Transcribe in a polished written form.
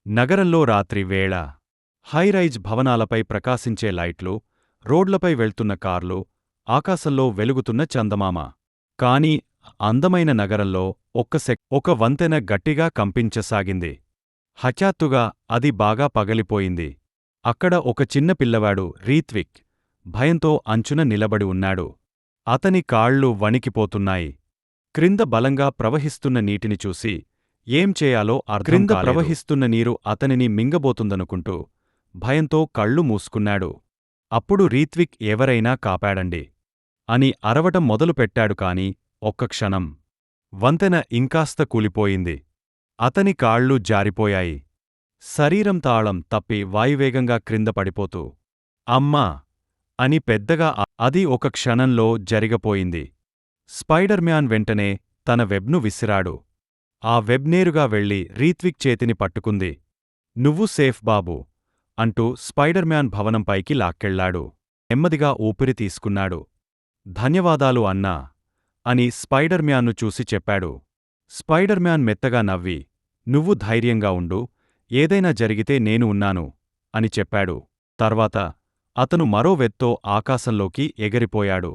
నగరంలో రాత్రి వేళ హైరైజ్ భవనాలపై ప్రకాశించే లైట్లు, రోడ్లపై వెళ్తున్న కార్లు, ఆకాశంలో వెలుగుతున్న చందమామ. కాని అందమైన నగరంలో ఒక వంతెన గట్టిగా కంపించసాగింది. హఠాత్తుగా అది బాగా పగిలిపోయింది. అక్కడ ఒక చిన్న పిల్లవాడు రీత్విక్ భయంతో అంచున నిలబడి ఉన్నాడు. అతని కాళ్ళు వణికిపోతున్నాయి. క్రింద బలంగా ప్రవహిస్తున్న నీటిని చూసి ఏం చేయాలో అర్థం కాలేదు. ప్రవహిస్తున్న నీరు అతనిని మింగబోతుందనుకుంటూ భయంతో కళ్ళు మూసుకున్నాడు. అప్పుడు రీత్విక్ ఎవరైనా కాపాడండి అని అరవటం మొదలుపెట్టాడు. కాని ఒక్క క్షణం వంతెన ఇంకాస్త కూలిపోయింది. అతని కాళ్ళు జారిపోయాయి. శరీరం తాళం తప్పి వాయువేగంగా క్రింద పడిపోతూ అమ్మా అని పెద్దగా అది ఒక క్షణంలో జరిగపోయింది. స్పైడర్ మ్యాన్ వెంటనే తన వెబ్ను విసిరాడు. ఆ వెబ్ నేరుగా వెళ్లి రీత్విక్ చేతిని పట్టుకుంది. నువ్వు సేఫ్ బాబూ అంటూ స్పైడర్ మ్యాన్ భవనం పైకి లాక్కెళ్లాడు. నెమ్మదిగా ఊపిరి తీసుకున్నాడు. ధన్యవాదాలు అన్నా అని స్పైడర్ మ్యాన్ను చూసి చెప్పాడు. స్పైడర్ మ్యాన్ మెత్తగా నవ్వి నువ్వు ధైర్యంగా ఉండు, ఏదైనా జరిగితే నేను ఉన్నాను అని చెప్పాడు. తర్వాత అతను మరో వెబ్తో ఆకాశంలోకి ఎగిరిపోయాడు.